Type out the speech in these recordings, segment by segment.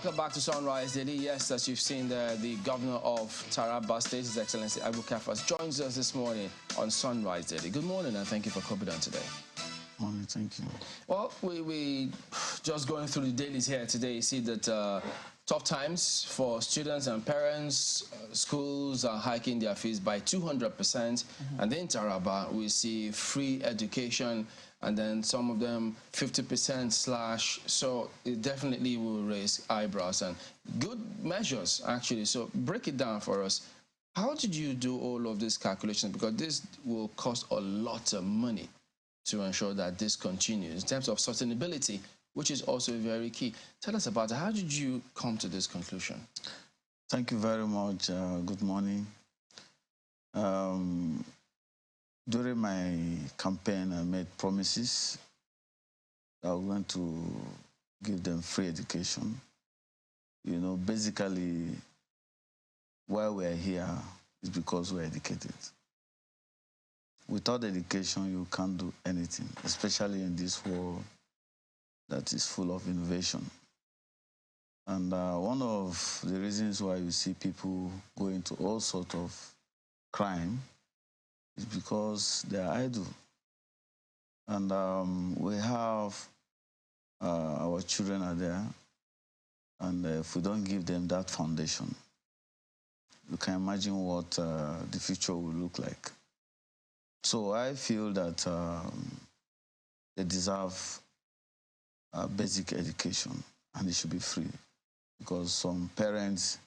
Welcome back to Sunrise Daily. Yes, as you've seen there, the governor of Taraba State, His Excellency Kefas, joins us this morning on Sunrise Daily. Good morning and thank you for coming on today. Morning, thank you. Well, we just going through the dailies here today, you see that tough times for students and parents. Schools are hiking their fees by 200%. And then in Taraba, we see free education, and then some of them 50% slash. So it definitely will raise eyebrows and good measures, actually. So break it down for us. How did you do all of these calculations? Because this will cost a lot of money to ensure that this continues in terms of sustainability, which is also very key. Tell us about it. How did you come to this conclusion? Thank you very much. Good morning. During my campaign, I made promises that I was going to give them free education. You know, basically, why we're here is because we're educated. Without education, you can't do anything, especially in this world that is full of innovation. And one of the reasons why you see people go into all sorts of crime is because they are idle. And we have our children are there, and if we don't give them that foundation, you can imagine what the future will look like. So I feel that they deserve basic education, and it should be free, because some parents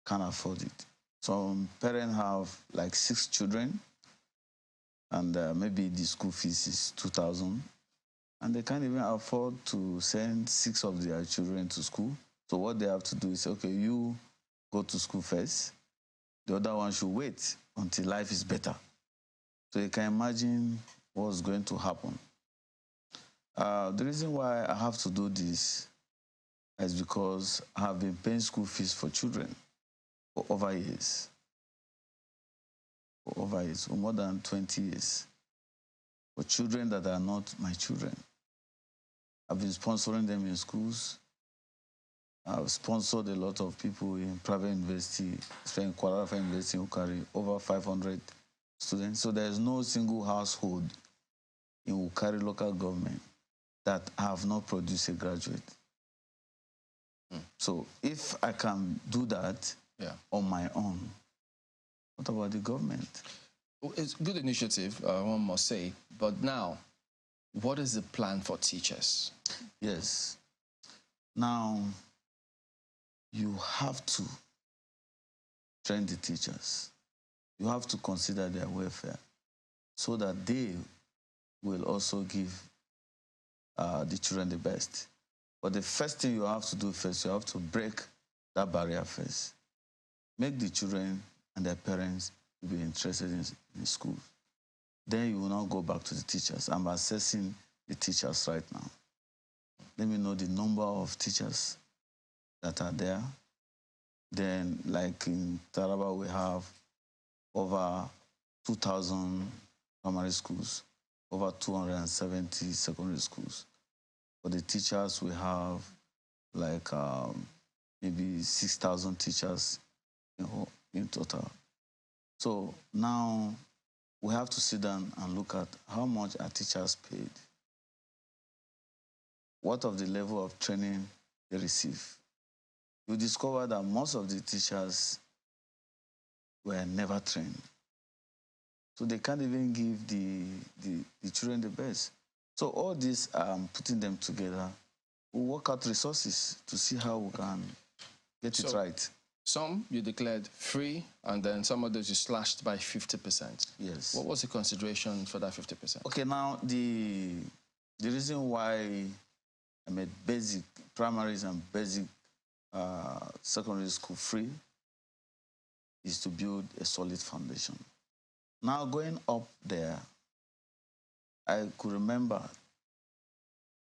can't afford it. Some parents have like 6 children, and maybe the school fees is 2,000, and they can't even afford to send 6 of their children to school. So what they have to do is, okay, you go to school first, the other one should wait until life is better. So you can imagine what's going to happen. The reason why I have to do this is because I have been paying school fees for children for over years. For more than 20 years. For children that are not my children. I've been sponsoring them in schools. I've sponsored a lot of people in private university, especially in Kuala Lumpur University, who carry over 500 students. So there's no single household in Ukari local government that have not produced a graduate. So if I can do that on my own, what about the government? It's a good initiative, one must say. But now, what is the plan for teachers? Yes. Now, you have to train the teachers. You have to consider their welfare so that they will also give the children the best. But the first thing you have to do first, you have to break that barrier first. Make the children and their parents be interested in school. Then you will not go back to the teachers. I'm assessing the teachers right now. Let me know the number of teachers that are there. Then, like in Taraba, we have over 2,000 primary schools, over 270 secondary schools. For the teachers, we have like maybe 6,000 teachers in total. So now we have to sit down and look at how much are teachers paid. What of the level of training they receive? You discover that most of the teachers were never trained. So they can't even give the children the best. So all this, putting them together, we'll work out resources to see how we can get it right. Some you declared free, and then some of those you slashed by 50%. Yes. What was the consideration for that 50%? Okay, now the reason why I made basic primaries and basic secondary school free is to build a solid foundation. Now going up there, I could remember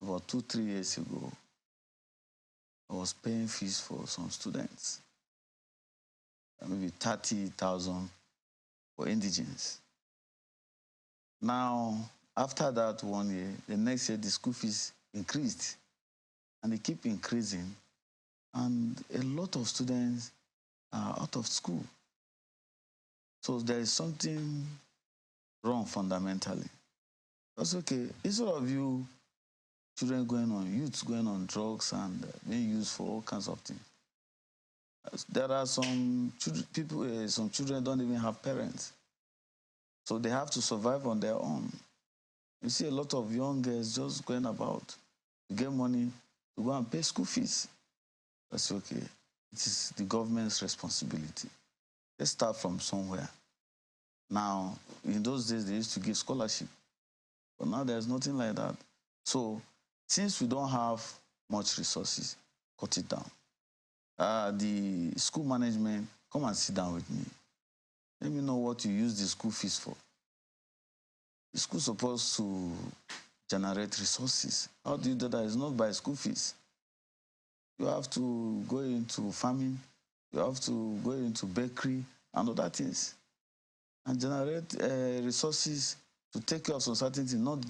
about 2-3 years ago, I was paying fees for some students, maybe 30,000 for indigents. Now, after that 1 year, the next year the school fees increased, and they keep increasing. and a lot of students are out of school. So there is something wrong fundamentally. That's okay. Instead of you children going on, youths going on drugs and being used for all kinds of things, there are some people, some children don't even have parents. So they have to survive on their own. You see a lot of young girls just going about to get money to go and pay school fees. That's okay. It is the government's responsibility. Let's start from somewhere. Now, in those days, they used to give scholarship. But now there's nothing like that. So since we don't have much resources, cut it down. The school management, come and sit down with me. Let me know what you use the school fees for. The school's supposed to generate resources. How do you do that? It's not by school fees. You have to go into farming, you have to go into bakery and other things, and generate resources to take care of some certain things, not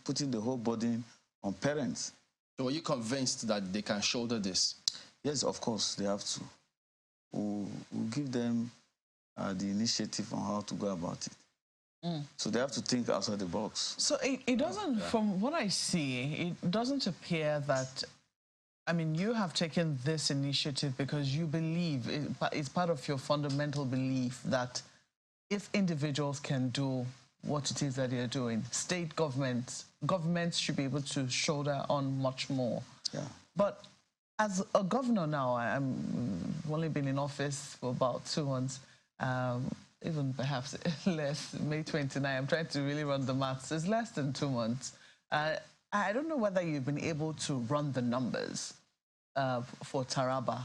putting the whole burden on parents. So are you convinced that they can shoulder this? Yes, of course, they have to. We'll give them the initiative on how to go about it. So they have to think outside the box. So it doesn't, from what I see, it doesn't appear that, I mean, you have taken this initiative because you believe, it's part of your fundamental belief that if individuals can do what it is that they're doing, state governments should be able to shoulder on much more. Yeah. But as a governor now, I've only been in office for about 2 months, even perhaps less, May 29. I'm trying to really run the maths. It's less than 2 months. I don't know whether you've been able to run the numbers for Taraba.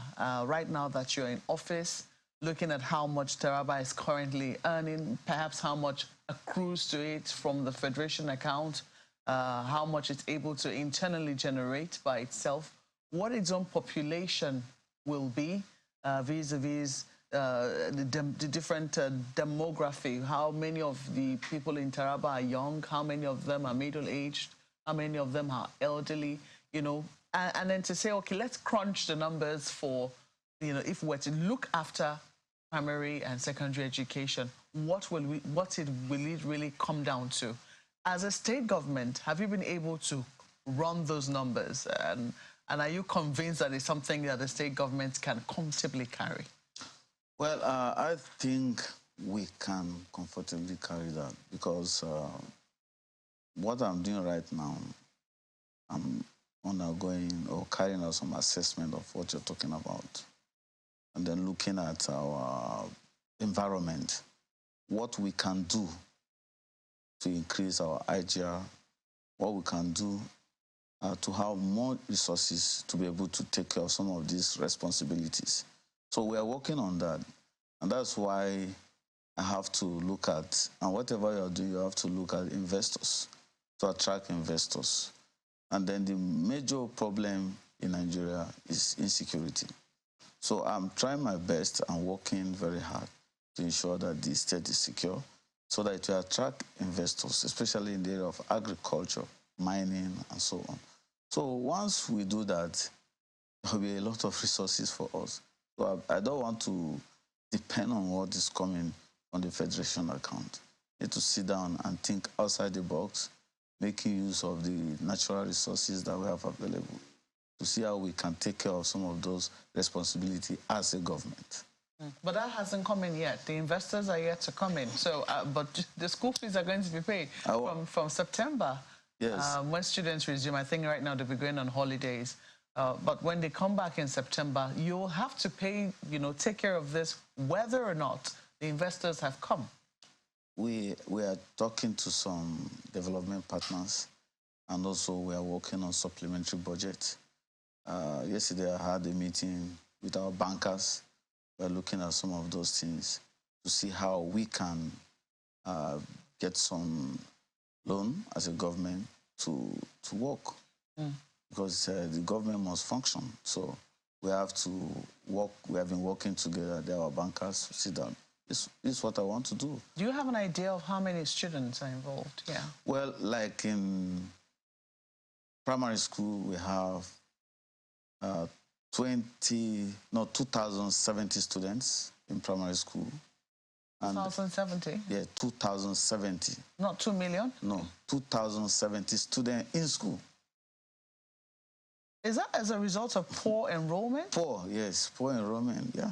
Right now that you're in office, looking at how much Taraba is currently earning, perhaps how much accrues to it from the Federation account, how much it's able to internally generate by itself, what its own population will be vis-a-vis the different demography, how many of the people in Taraba are young, how many of them are middle-aged, how many of them are elderly, you know, and then to say, okay, let's crunch the numbers for, you know, if we're to look after primary and secondary education, what will it really come down to? As a state government, have you been able to run those numbers? And are you convinced that it's something that the state government can comfortably carry? Well, I think we can comfortably carry that because what I'm doing right now, I'm undergoing or carrying out some assessment of what you're talking about, and then looking at our environment, what we can do to increase our IGR, what we can do to have more resources to be able to take care of some of these responsibilities. So we are working on that, and that's why I have to look at, and whatever you're doing, you have to look at investors, to attract investors. And then the major problem in Nigeria is insecurity. So I'm trying my best and working very hard to ensure that the state is secure so that it will attract investors, especially in the area of agriculture, mining, and so on. So once we do that, there will be a lot of resources for us. So I don't want to depend on what is coming on the Federation account. I need to sit down and think outside the box, making use of the natural resources that we have available to see how we can take care of some of those responsibilities as a government. But that hasn't come in yet. The investors are yet to come in. So, but the school fees are going to be paid from September. Yes. When students resume, I think right now they'll be going on holidays. But when they come back in September, you'll have to pay, you know, take care of this, whether or not the investors have come. We are talking to some development partners, and also we are working on supplementary budget. Yesterday I had a meeting with our bankers. We're looking at some of those things to see how we can get some loan as a government to work. Because the government must function. So we have to work. We have been working together. There are bankers sit down. This is what I want to do. Do you have an idea of how many students are involved? Yeah. Well, like in primary school, we have 2,070 students in primary school. 2,070? Yeah, 2,070. Not 2 million? No, 2,070 students in school. Is that as a result of poor enrollment? Poor, yes, poor enrollment, yeah.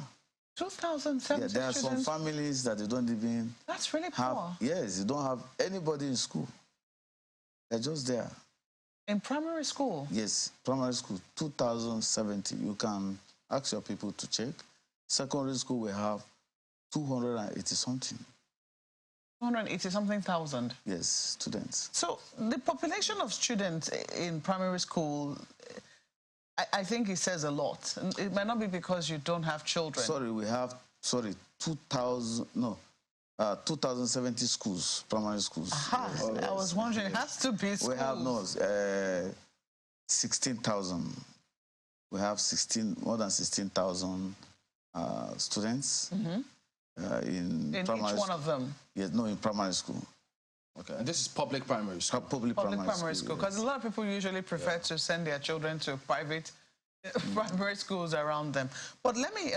2,070 Yeah, there are students? some families that they don't even That's really have, poor. yes, they don't have anybody in school. They're just there. In primary school? Yes, primary school, 2,070. You can ask your people to check. Secondary school, we have 280-something. 280-something thousand? Yes, students. So the population of students in primary school, I think it says a lot. It might not be because you don't have children. Sorry, we have, 2,070 schools, primary schools. Aha, Yes. I was wondering, it has to be schools. We have 16,000. We have more than 16,000 students in primary each one of them? Yes, no, in primary school. Okay, and this is public primary school? Public primary school, because a lot of people usually prefer to send their children to private primary schools around them. But let me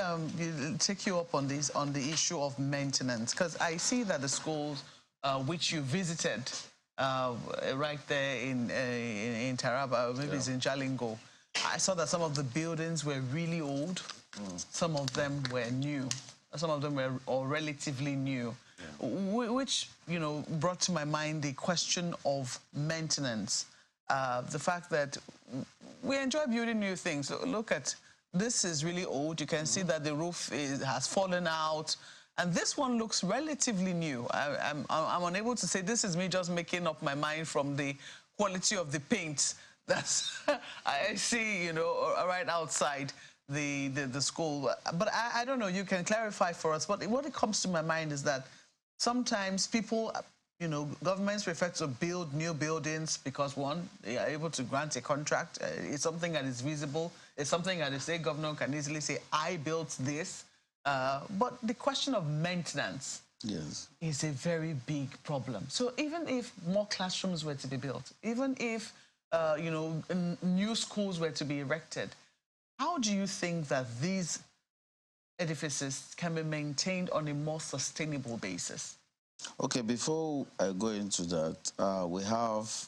take you up on this, on the issue of maintenance, because I see that the schools which you visited right there in Taraba, maybe it's in Jalingo, I saw that some of the buildings were really old. Some of them were new. Some of them were relatively new. Which, you know, brought to my mind the question of maintenance. The fact that we enjoy building new things. Look at, this is really old. You can see that the roof has fallen out. And this one looks relatively new. I'm unable to say, this is me just making up my mind from the quality of the paint that's I see, you know, right outside the school. But I don't know, you can clarify for us. But what it comes to my mind is that sometimes people, you know, governments prefer to build new buildings because, one, they are able to grant a contract. It's something that is visible. It's something that the state governor can easily say, I built this. But the question of maintenance is a very big problem. So even if more classrooms were to be built, even if, you know, new schools were to be erected, how do you think that these edifices can be maintained on a more sustainable basis? Okay, before I go into that, we have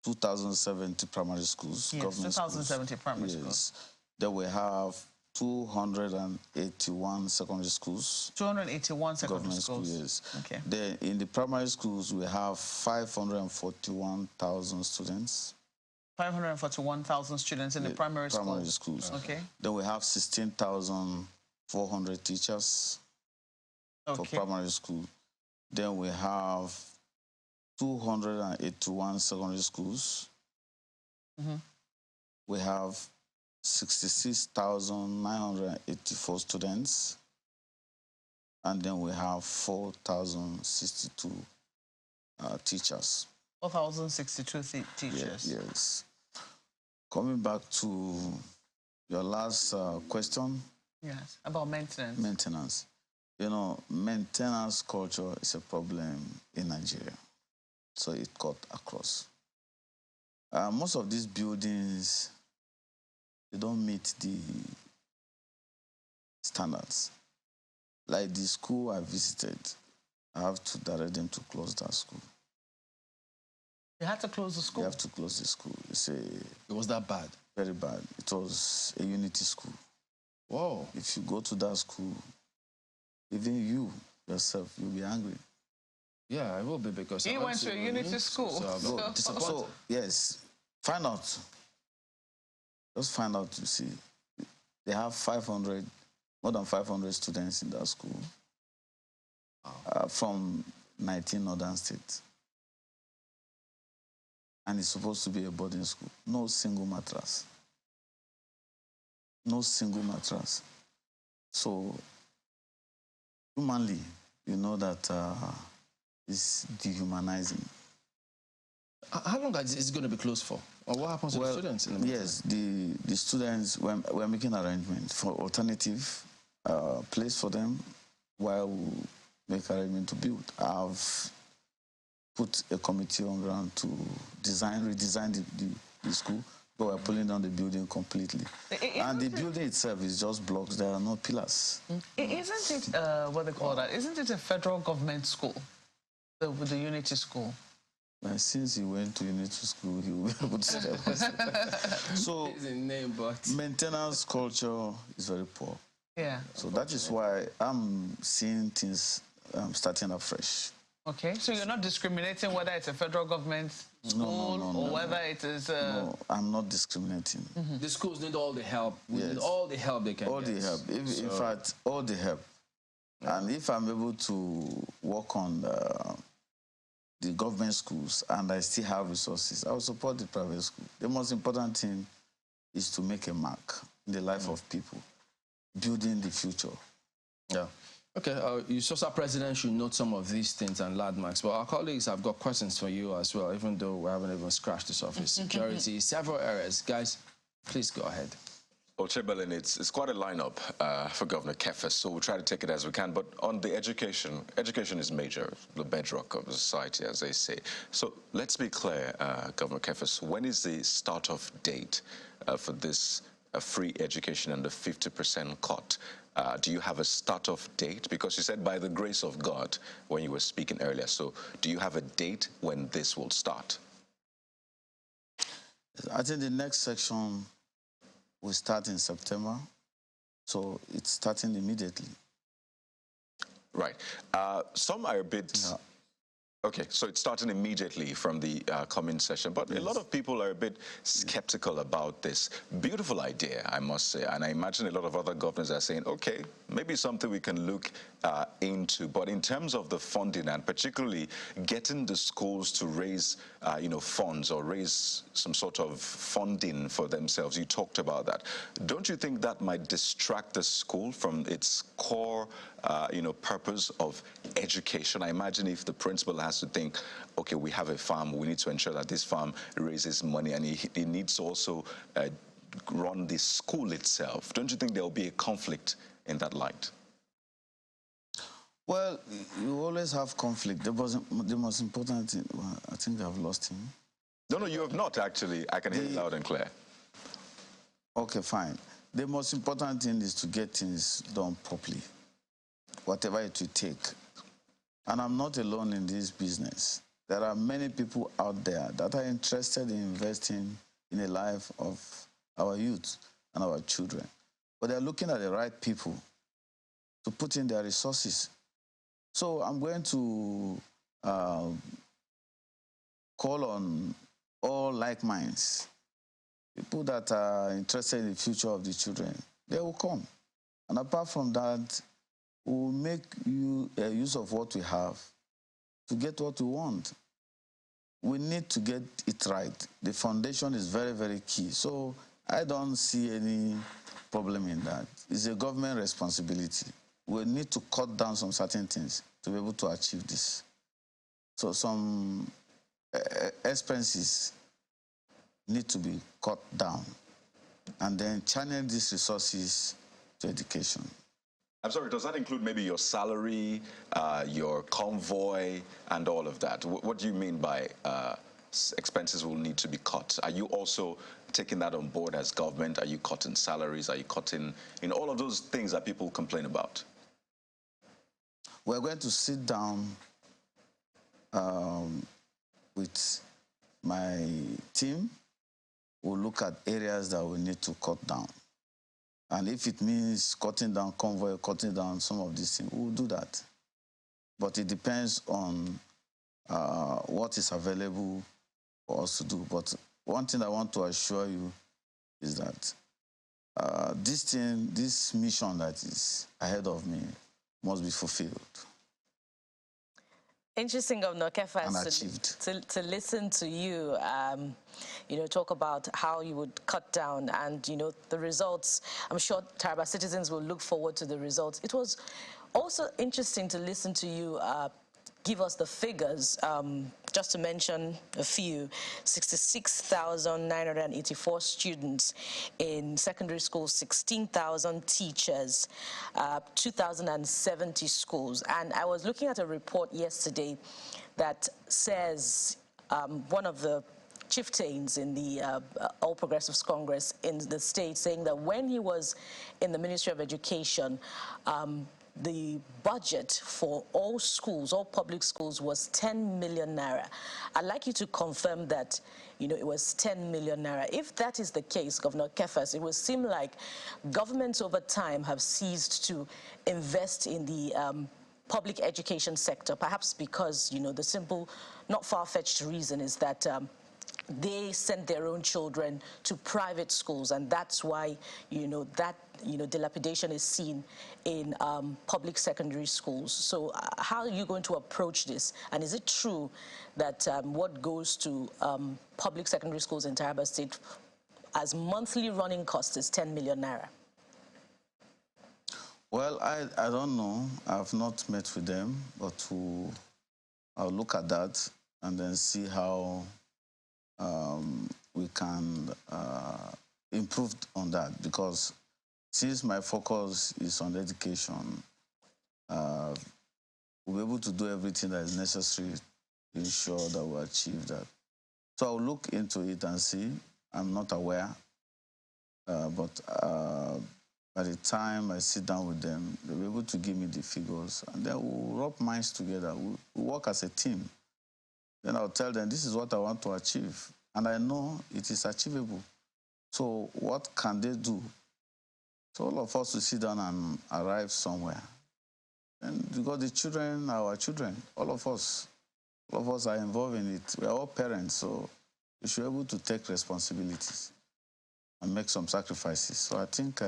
2,070 primary schools. Yes, 2,070 primary schools. Then we have 281 secondary schools. 281 secondary schools. Yes. Okay. Then in the primary schools, we have 541,000 students. 541,000 students in the primary schools. Okay. Then we have 16,400 teachers for primary school. Then we have 281 secondary schools. We have 66,984 students. And then we have 4,062 teachers. 4,062 teachers. Yes. Coming back to your last question. Yes, about maintenance. Maintenance. You know, maintenance culture is a problem in Nigeria. So it cut across. Most of these buildings, they don't meet the standards. Like the school I visited, I have to direct them to close that school. You had to close the school? You have to close the school. It was that bad? Very bad. It was a unity school. Whoa. If you go to that school, even you yourself, you'll be angry. Yeah, I will be, because he went to a unity school. So, yes, find out. Just find out, you see. They have more than 500 students in that school from 19 northern states. And it's supposed to be a boarding school. No single mattress. No single mattress. So, humanly, you know that it's dehumanizing. How long is it going to be closed for? Or what happens to the students in the meantime? Yes, the students, we're making arrangements for alternative place for them while we make arrangement to build. I've put a committee on ground to redesign the school But we're pulling down the building completely. And the building itself is just blocks. There are no pillars. Isn't it, what they call that? Isn't it a federal government school? The Unity School? And since he went to Unity School, he will be able to say that. So, maintenance culture is very poor. Yeah. So that is why I'm seeing things starting afresh. Okay, so you're not discriminating whether it's a federal government school or whether it is... No, I'm not discriminating. The schools need all the help. We need all the help they can get. The help. In fact, all the help. Yeah. And if I'm able to work on the government schools and I still have resources, I will support the private school. The most important thing is to make a mark in the life of people, building the future. Yeah. Okay, you SOSA president should note some of these things and landmarks, but our colleagues have got questions for you as well, even though we haven't even scratched the surface. Security, several areas. Guys, please go ahead. Well, Chamberlain, it's quite a lineup for Governor Kefas, so we'll try to take it as we can. But on the education is major, the bedrock of the society, as they say. So let's be clear, Governor Kefas, when is the start-off date for this free education and the 50% cut? Do you have a start-off date? Because you said by the grace of God when you were speaking earlier. So do you have a date when this will start? I think the next section will start in September. So it's starting immediately. Right. Some are a bit... Yeah. Okay, so it's starting immediately from the coming session, but a lot of people are a bit skeptical about this. Beautiful idea, I must say, and I imagine a lot of other governors are saying, okay, maybe something we can look into, but in terms of the funding and particularly getting the schools to raise, funds or raise some sort of funding for themselves, you talked about that. Don't you think that might distract the school from its core purpose of education? I imagine if the principal has to think, okay, we have a farm, we need to ensure that this farm raises money, and he needs to also run the school itself. Don't you think there will be a conflict in that light? Well, you always have conflict. The most important thing, well, I think I've lost him. No, you have not, actually. I can hear you loud and clear. Okay, fine. The most important thing is to get things done properly, whatever it will take. And I'm not alone in this business. There are many people out there that are interested in investing in the life of our youth and our children. But they're looking at the right people to put in their resources. So I'm going to call on all like minds, people that are interested in the future of the children. They will come. And apart from that, we'll make use of what we have to get what we want. We need to get it right. The foundation is very, very key. So I don't see any problem in that. It's a government responsibility. We need to cut down some certain things to be able to achieve this. So some expenses need to be cut down and then channel these resources to education. I'm sorry, does that include maybe your salary, your convoy, and all of that? What do you mean by expenses will need to be cut? Are you also taking that on board as government? Are you cutting salaries? Are you cutting in all of those things that people complain about? We're going to sit down with my team. We'll look at areas that we need to cut down. And if it means cutting down convoy, cutting down some of these things, we'll do that. But it depends on what is available for us to do. But one thing I want to assure you is that this mission that is ahead of me must be fulfilled. Interesting, Governor Kefas, to listen to you, talk about how you would cut down and, the results. I'm sure Taraba citizens will look forward to the results. It was also interesting to listen to you give us the figures, just to mention a few. 66,984 students in secondary schools, 16,000 teachers, 2,070 schools. And I was looking at a report yesterday that says one of the chieftains in the All Progressives Congress in the state, saying that when he was in the Ministry of Education, the budget for all schools, all public schools, was 10 million naira. I'd like you to confirm that, you know, it was 10 million naira. If that is the case, Governor Kefas, it would seem like governments over time have ceased to invest in the public education sector, perhaps because, you know, the simple, not far-fetched reason is that they send their own children to private schools, and that's why, you know, that, you know, dilapidation is seen in public secondary schools. So how are you going to approach this? And is it true that what goes to public secondary schools in Taraba State as monthly running cost is 10 million naira? Well, I don't know. I've not met with them, but I'll look at that and then see how we can improve on that, because since my focus is on education, we'll be able to do everything that is necessary to ensure that we achieve that. So I'll look into it and see. I'm not aware, but by the time I sit down with them, they'll be able to give me the figures, and then we'll rub minds together. We'll work as a team. Then I'll tell them, this is what I want to achieve. And I know it is achievable. So what can they do? So all of us will sit down and arrive somewhere. And because the children are our children, all of us are involved in it. We are all parents, so we should be able to take responsibilities and make some sacrifices. So I think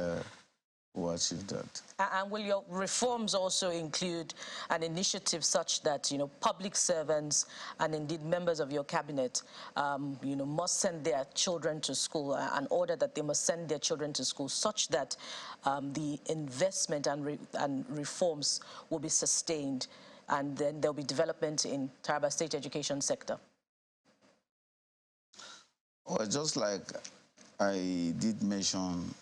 we'll achieve that. And will your reforms also include an initiative such that, you know, public servants and indeed members of your cabinet, you know, must send their children to school, an order that they must send their children to school, such that the investment and reforms will be sustained, and then there'll be development in Taraba State education sector? Well, just like I did mention,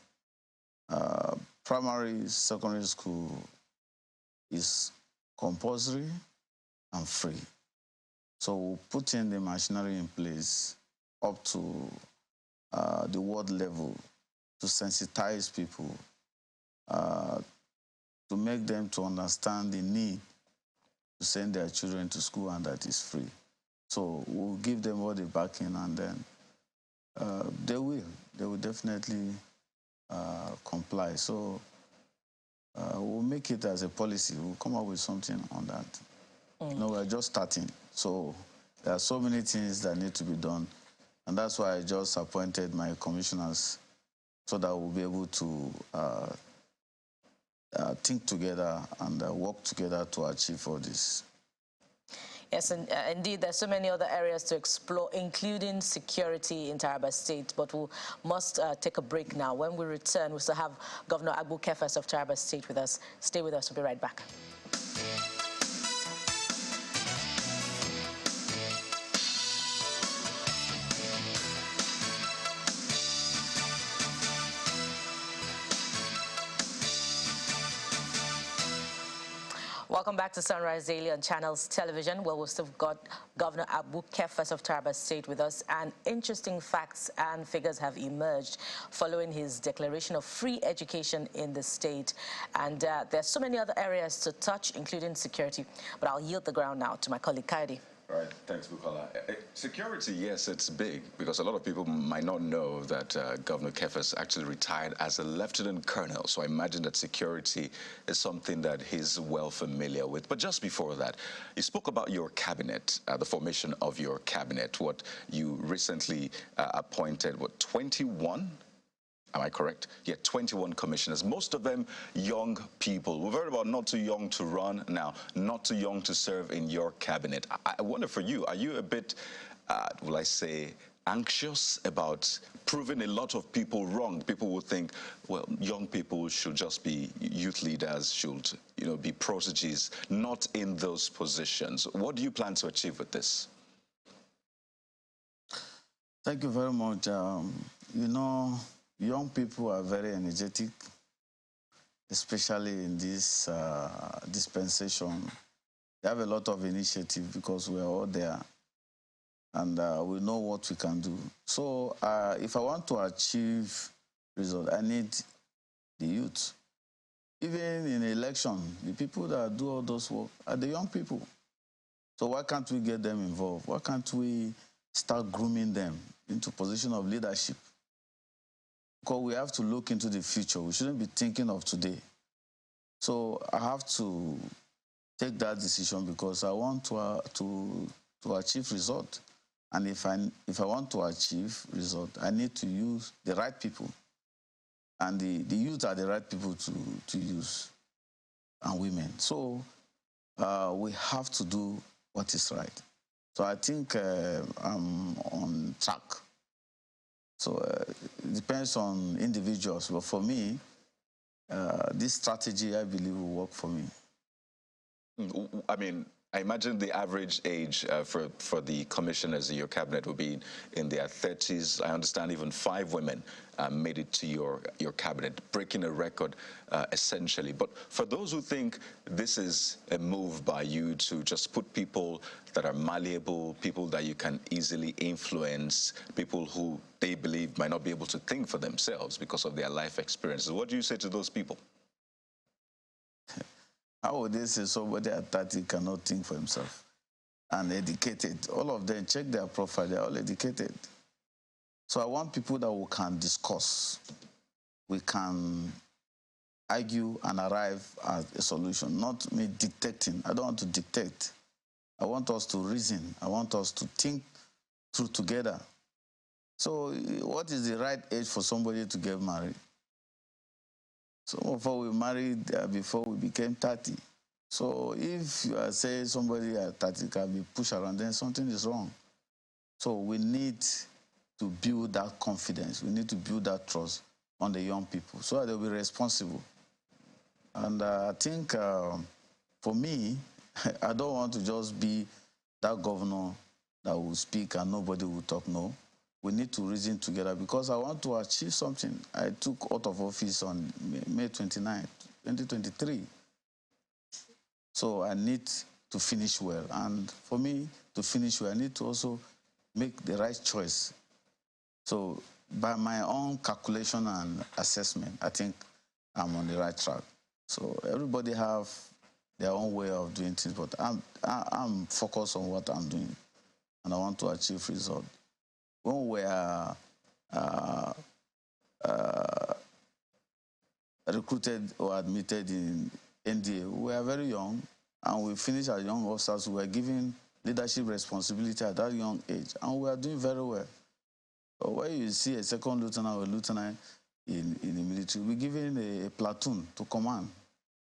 primary, secondary school is compulsory and free. So we'll put in the machinery in place up to the ward level to sensitize people, to make them to understand the need to send their children to school, and that is free. So we'll give them all the backing, and then they will definitely comply. So we'll make it as a policy. We'll come up with something on that. No, we're just starting. So there are so many things that need to be done. And that's why I just appointed my commissioners, so that we'll be able to think together and work together to achieve all this. Yes, and indeed, there's so many other areas to explore, including security in Taraba State, but we must take a break now. When we return, we still have Governor Abu Kefas of Taraba State with us. Stay with us, we'll be right back. Welcome back to Sunrise Daily on Channels Television, where we've still got Governor Abu Kefas of Taraba State with us, and interesting facts and figures have emerged following his declaration of free education in the state. And there's so many other areas to touch, including security. But I'll yield the ground now to my colleague Kaidi. All right, thanks, Bukola. Security, yes, it's big, because a lot of people might not know that Governor Kefas actually retired as a lieutenant colonel. So I imagine that security is something that he's well familiar with. But just before that, you spoke about your cabinet, the formation of your cabinet, what you recently appointed, what, 21? Am I correct? Yeah, 21 commissioners, most of them young people. We've heard about not too young to run, now not too young to serve in your cabinet. I wonder for you, are you a bit, will I say, anxious about proving a lot of people wrong? People will think, well, young people should just be youth leaders, should, you know, be prodigies, not in those positions. What do you plan to achieve with this? Thank you very much. You know, young people are very energetic, especially in this dispensation. They have a lot of initiative because we are all there. and we know what we can do. So if I want to achieve results, I need the youth. Even in election, the people that do all those work are the young people. So why can't we get them involved? Why can't we start grooming them into position of leadership? Because we have to look into the future. We shouldn't be thinking of today. So I have to take that decision because I want to achieve result. And if I want to achieve result, I need to use the right people. And the youth are the right people to use, and women. So we have to do what is right. So I think I'm on track. So it depends on individuals. But for me, this strategy, I believe, will work for me. I mean, I imagine the average age for the commissioners in your cabinet will be in their 30s. I understand even 5 women made it to your cabinet, breaking a record essentially. But for those who think this is a move by you to just put people that are malleable, people that you can easily influence, people who they believe might not be able to think for themselves because of their life experiences, what do you say to those people? How would they say somebody at 30 cannot think for himself and educated? All of them, check their profile, they're all educated. So I want people that we can discuss, we can argue and arrive at a solution, not me dictating. I don't want to dictate. I want us to reason. I want us to think through together. So what is the right age for somebody to get married? Some of us we married before we became 30. So if you are saying somebody at 30 can be pushed around, then something is wrong. So we need to build that confidence. We need to build that trust on the young people so that they'll be responsible. And I think for me, I don't want to just be that governor that will speak and nobody will talk. No. We need to reason together because I want to achieve something. I took out of office on May 29, 2023. So I need to finish well. And for me to finish well, I need to also make the right choice. So by my own calculation and assessment, I think I'm on the right track. So everybody have their own way of doing things, but I'm focused on what I'm doing, and I want to achieve results. When we are recruited or admitted in NDA, we were very young, and we finished as young officers. We were given leadership responsibility at that young age, and we are doing very well. But when you see a second lieutenant or a lieutenant in the military, we're given a platoon to command.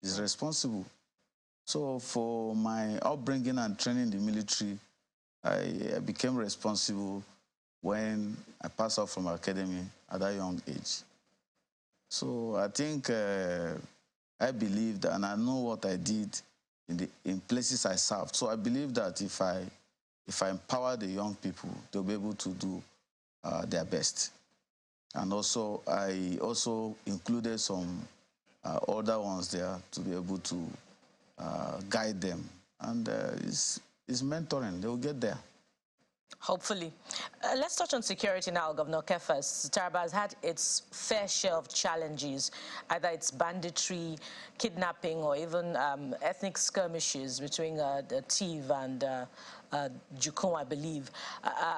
He's responsible. So for my upbringing and training in the military, I became responsible when I passed out from academy at that young age. So I think I believe that, and I know what I did in places I served. So I believe that if I empower the young people, they'll be able to do their best. And also, I also included some other ones there to be able to guide them. And it's mentoring. They'll get there. Hopefully. Let's touch on security now, Governor Kefas. Taraba has had its fair share of challenges, either it's banditry, kidnapping, or even ethnic skirmishes between the Tiv and Jukum, I believe.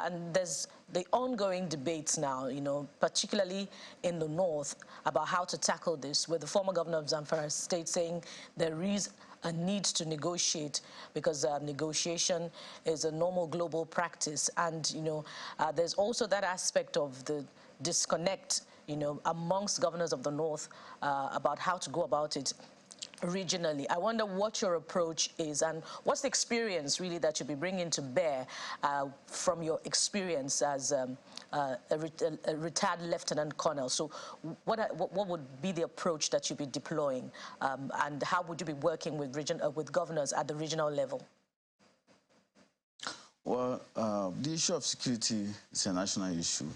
And there's the ongoing debates now, you know, particularly in the north, about how to tackle this, with the former governor of Zamfara State saying there is a need to negotiate because negotiation is a normal global practice. And, you know, there's also that aspect of the disconnect, you know, amongst governors of the North about how to go about it regionally. I wonder what your approach is and what's the experience really that you'll be bringing to bear from your experience as a retired lieutenant colonel. So what would be the approach that you'll be deploying and how would you be working with governors at the regional level? Well, the issue of security is a national issue,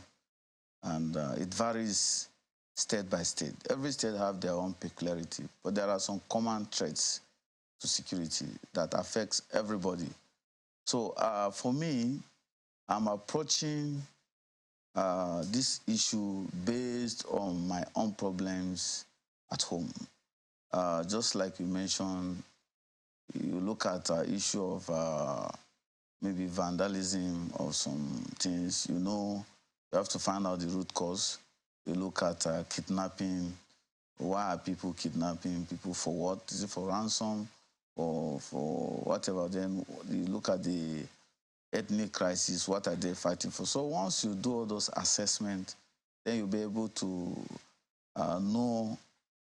and it varies state by state. Every state have their own peculiarity, but there are some common threats to security that affects everybody. So for me, I'm approaching this issue based on my own problems at home. Just like you mentioned, you look at issue of maybe vandalism or some things, you have to find out the root cause. You look at kidnapping. Why are people kidnapping people? For what? Is it for ransom or for whatever? Then you look at the ethnic crisis. What are they fighting for? So once you do all those assessments, then you'll be able to know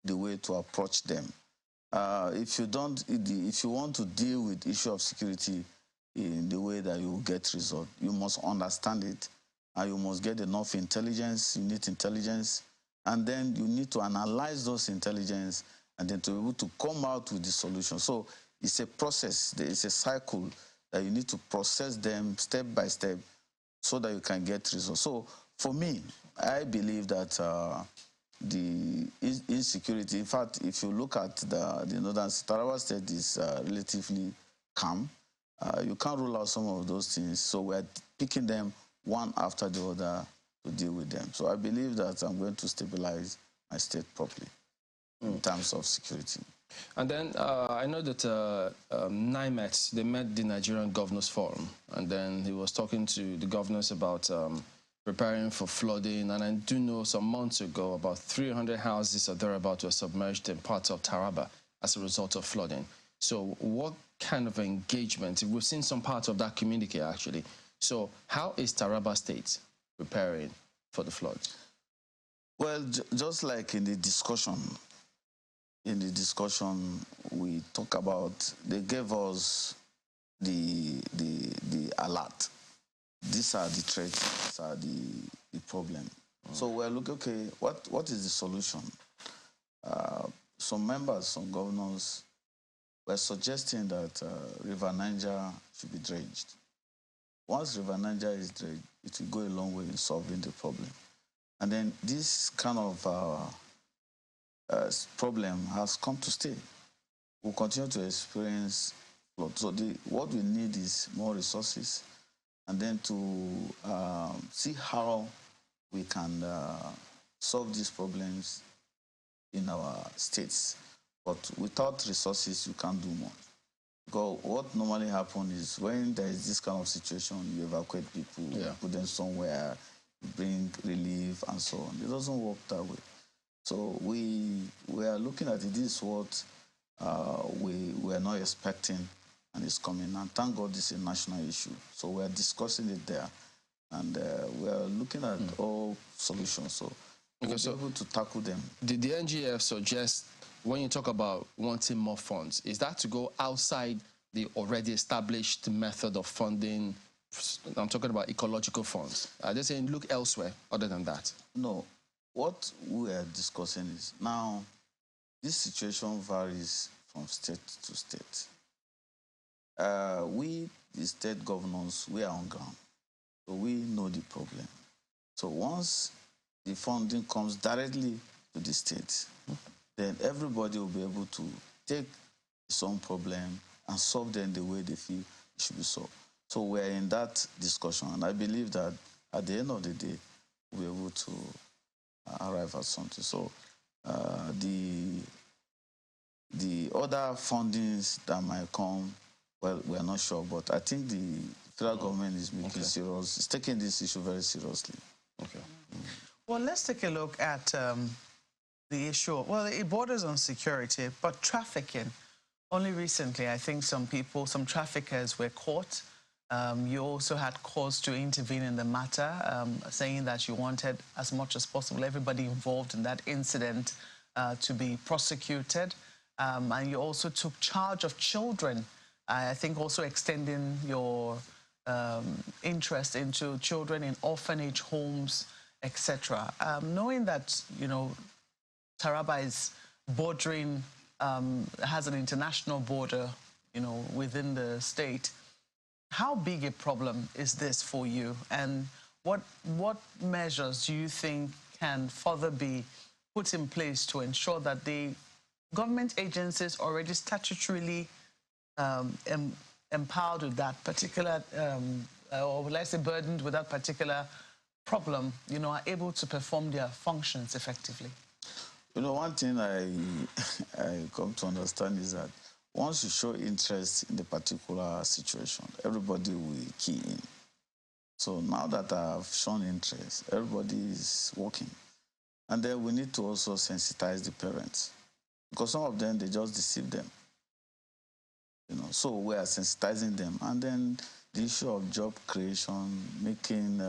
the way to approach them. If you want to deal with the issue of security in the way that you get result, you must understand it, and you must get enough intelligence. You need intelligence, and then you need to analyze those intelligence, and then to be able to come out with the solution. So it's a process. It's a cycle that you need to process them step by step, so that you can get results. So for me, I believe that the insecurity, in fact, if you look at the northern Taraba state is relatively calm. You can't rule out some of those things. So we're picking them one after the other to deal with them. So I believe that I'm going to stabilize my state properly in terms of security. And then I know that NIMET, they met the Nigerian Governors Forum, and then he was talking to the governors about preparing for flooding. And I do know some months ago about 300 houses or thereabouts were submerged in parts of Taraba as a result of flooding. So what kind of engagement? We've seen some parts of that communique actually. So how is Taraba State preparing for the floods? Well, just like in the discussion, we talk about, they gave us the alert. These are the threats, these are the problem. So we're looking, okay, what is the solution? Some members, some governors were suggesting that River Niger should be dredged. Once River Niger is dredged, it will go a long way in solving the problem. And then this kind of problem has come to stay. We'll continue to experience flood. So what we need is more resources, and then to see how we can solve these problems in our states. But without resources, you can't do much. Because what normally happens is when there is this kind of situation, you evacuate people, put them somewhere, bring relief, and so on. It doesn't work that way. So we are looking at it. This is what we are not expecting, and it's coming. And thank God this is a national issue. So we are discussing it there, and we are looking at all solutions. So we'll be able to tackle them. Did the NGF suggest, when you talk about wanting more funds, is that to go outside the already established method of funding? I'm talking about ecological funds. Are they saying look elsewhere other than that? No. What we are discussing is, now, this situation varies from state to state. We, the state governors, we are on ground, so we know the problem. So once the funding comes directly to the state, then everybody will be able to take some problem and solve them the way they feel it should be solved. So we're in that discussion, and I believe that at the end of the day, we'll be able to arrive at something. So the other fundings that might come, well, we're not sure, but I think the federal government is making serious, is taking this issue very seriously. Okay. Well, let's take a look at the issue. Well, it borders on security, but trafficking. Only recently, I think some traffickers were caught. You also had cause to intervene in the matter, saying that you wanted, as much as possible, everybody involved in that incident to be prosecuted. And you also took charge of children, I think also extending your interest into children in orphanage homes, etc. Knowing that, Taraba is bordering, has an international border, within the state, how big a problem is this for you, and what measures do you think can further be put in place to ensure that the government agencies already statutorily empowered with that particular or let's say burdened with that particular problem, you know, are able to perform their functions effectively? You know, one thing I come to understand is that once you show interest in the particular situation, everybody will key in. So now that I've shown interest, everybody is working. And then we need to also sensitize the parents, because some of them, they just deceive them. You know, so we are sensitizing them. And then the issue of job creation, making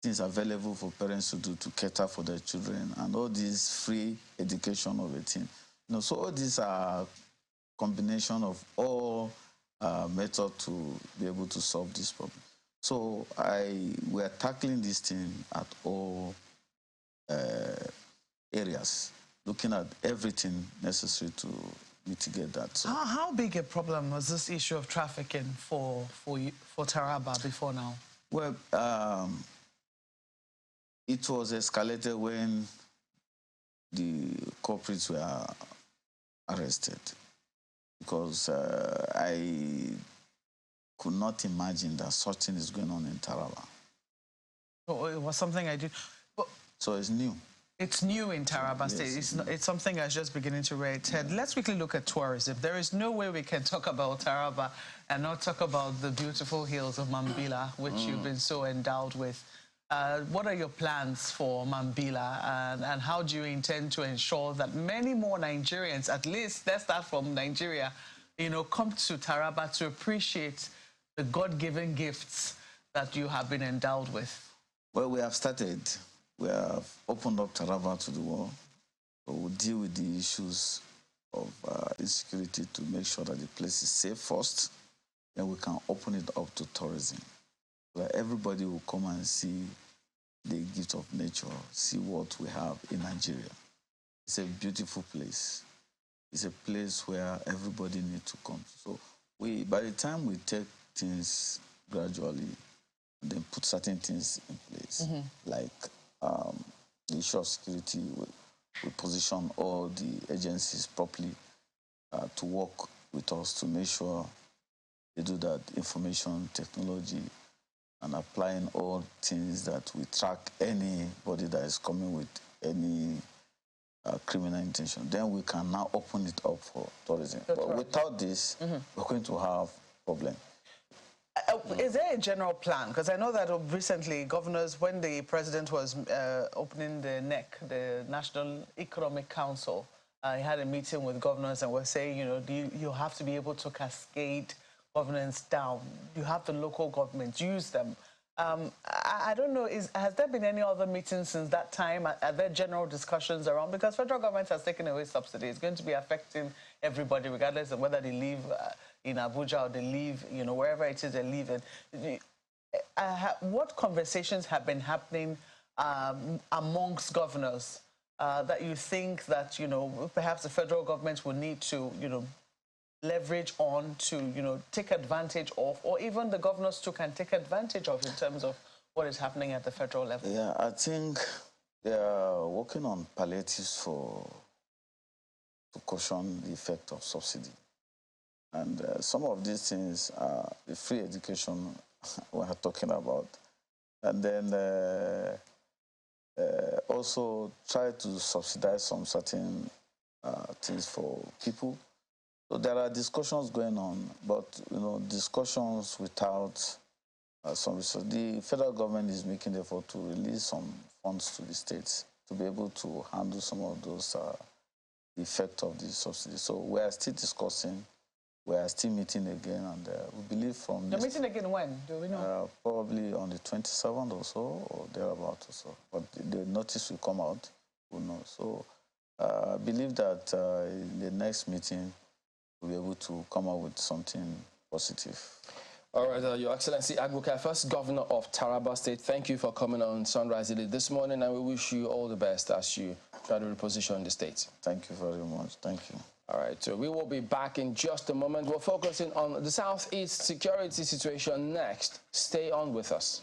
things available for parents to do to cater for their children, and all this free education of a thing. You know, so all these are combination of all methods to be able to solve this problem. So we are tackling this thing at all areas, looking at everything necessary to mitigate that. So how big a problem was this issue of trafficking for Taraba before now? Well, it was escalated when the culprits were arrested, because I could not imagine that such thing is going on in Taraba. Oh, it was something I did. But so it's new. It's new in Taraba State. Yes, it's something that's just beginning to rear its head. Let's quickly look at tourism. There is no way we can talk about Taraba and not talk about the beautiful hills of Mambila, which you've been so endowed with. What are your plans for Mambila, and how do you intend to ensure that many more Nigerians, at least let's start from Nigeria, you know, come to Taraba to appreciate the God-given gifts that you have been endowed with? Well, we have started. We have opened up Taraba to the world. So we'll deal with the issues of insecurity to make sure that the place is safe first. Then we can open it up to tourism, where everybody will come and see the gift of nature, see what we have in Nigeria. It's a beautiful place. It's a place where everybody needs to come. So by the time we take things gradually and then put certain things in place, like the issue of security, we position all the agencies properly to work with us to make sure they do that, information technology, and applying all things that we track anybody that is coming with any criminal intention. Then we can now open it up for tourism. But without this, we're going to have problem. Is there a general plan? Because I know that recently governors, when the president was opening the NEC, the National Economic Council, he had a meeting with governors and was saying, you know, you have to be able to cascade governance down. You have the local governments, use them. I don't know, has there been any other meetings since that time? Are there general discussions around? Because federal government has taken away subsidy. It's going to be affecting everybody, regardless of whether they live in Abuja or they live, you know, wherever it is they live in. What conversations have been happening amongst governors that you think that, you know, perhaps the federal government will need to, you know, leverage on to, you know, take advantage of, or even the governors too can take advantage of in terms of what is happening at the federal level? Yeah, I think they are working on palliatives to cushion the effect of subsidy. And some of these things are the free education we are talking about. And then also try to subsidize some certain things for people. So there are discussions going on, but, you know, discussions without some resources. The federal government is making the effort to release some funds to the states to be able to handle some of those effect of the subsidy. So we are still discussing. We are still meeting again, and we believe from... You're meeting again when? Do we know? Probably on the 27th or so, or thereabout or so. But the notice will come out, we'll know. So I believe that in the next meeting, we'll be able to come up with something positive. All right, Your Excellency Agbo Kefas, Governor of Taraba State, thank you for coming on Sunrise Daily this morning, and we wish you all the best as you try to reposition the state. Thank you very much. Thank you. All right, so we will be back in just a moment. We're focusing on the Southeast security situation next. Stay on with us.